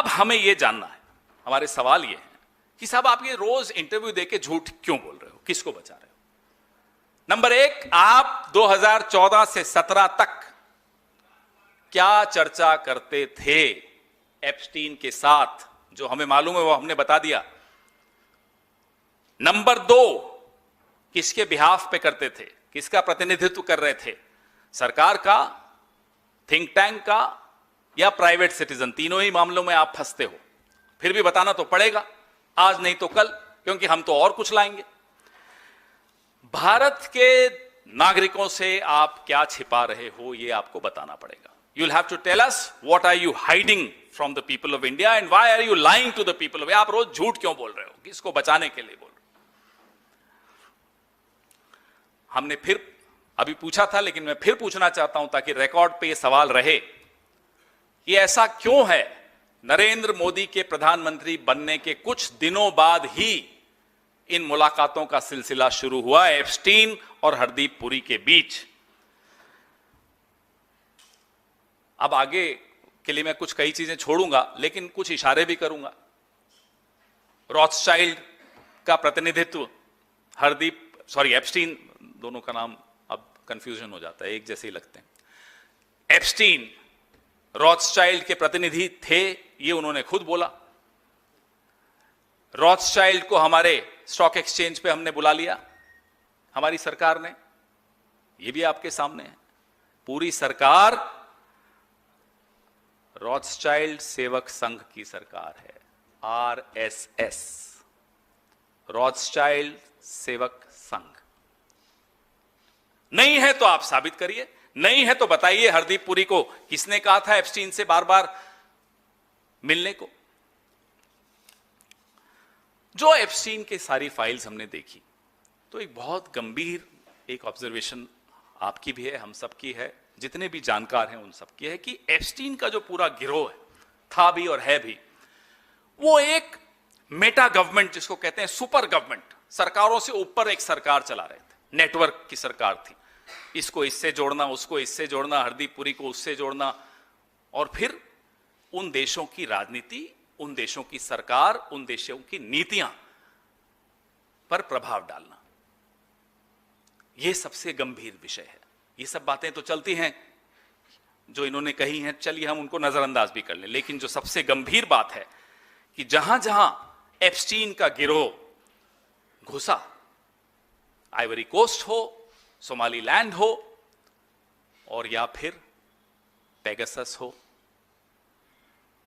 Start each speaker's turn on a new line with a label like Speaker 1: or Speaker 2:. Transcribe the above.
Speaker 1: अब हमें यह जानना है, हमारे सवाल ये हैं कि साहब आप ये रोज इंटरव्यू देके झूठ क्यों बोल रहे हो, किसको बचा रहे हो? नंबर एक, आप 2014 से 17 तक क्या चर्चा करते थे एप्स्टीन के साथ, जो हमें मालूम है वो हमने बता दिया। नंबर दो, किसके बिहाफ पे करते थे, किसका प्रतिनिधित्व कर रहे थे, सरकार का, थिंक टैंक का या प्राइवेट सिटीजन? तीनों ही मामलों में आप फंसते हो। फिर भी बताना तो पड़ेगा, आज नहीं तो कल, क्योंकि हम तो और कुछ लाएंगे। भारत के नागरिकों से आप क्या छिपा रहे हो, यह आपको बताना पड़ेगा। You'll have to tell us what are you hiding from the people of India and why are you lying to the people of India? आप रोज झूठ क्यों बोल रहे हो, किसको बचाने के लिए बोल रहे हो? हमने फिर अभी पूछा था, लेकिन मैं फिर पूछना चाहता हूं ताकि रिकॉर्ड पे ये सवाल रहे कि ऐसा क्यों है नरेंद्र मोदी के प्रधानमंत्री बनने के कुछ दिनों बाद ही इन मुलाकातों का सिलसिला शुरू हुआ एप्स्टीन और हरदीप पुरी के बीच। अब आगे के लिए मैं कुछ कई चीजें छोड़ूंगा, लेकिन कुछ इशारे भी करूंगा। रॉथस्चाइल्ड का प्रतिनिधित्व एप्स्टीन, दोनों का नाम अब कंफ्यूजन हो जाता है, एक जैसे ही लगते हैं। एप्स्टीन रॉथस्चाइल्ड के प्रतिनिधि थे, ये उन्होंने खुद बोला। रॉथस्चाइल्ड को हमारे स्टॉक एक्सचेंज पे हमने बुला लिया, हमारी सरकार ने, ये भी आपके सामने है। पूरी सरकार रॉथस्चाइल्ड सेवक संघ की सरकार है, आरएसएस, रॉथस्चाइल्ड सेवक संघ। नहीं है तो आप साबित करिए, नहीं है तो बताइए हरदीप पुरी को किसने कहा था एप्स्टीन से बार बार मिलने को। जो एप्स्टीन के सारी फाइल्स हमने देखी तो एक बहुत गंभीर एक ऑब्जर्वेशन आपकी भी है, हम सबकी है, जितने भी जानकार हैं उन सबकी है कि एप्स्टीन का जो पूरा गिरोह है, था भी और है भी, वो एक मेटा गवर्नमेंट जिसको कहते हैं सुपर गवर्नमेंट, सरकारों से ऊपर एक सरकार चला रहे थे, नेटवर्क की सरकार थी। इसको इससे जोड़ना, उसको इससे जोड़ना, हरदीप पुरी को उससे जोड़ना, और फिर उन देशों की राजनीति, उन देशों की सरकार, उन देशों की नीतियां पर प्रभाव डालना। यह सबसे गंभीर विषय है। ये सब बातें तो चलती हैं जो इन्होंने कही हैं, चलिए हम उनको नजरअंदाज भी कर लें, लेकिन जो सबसे गंभीर बात है कि जहां जहां एप्स्टीन का गिरोह घुसा, आइवरी कोस्ट हो, सोमालीलैंड हो, और या फिर पेगासस हो,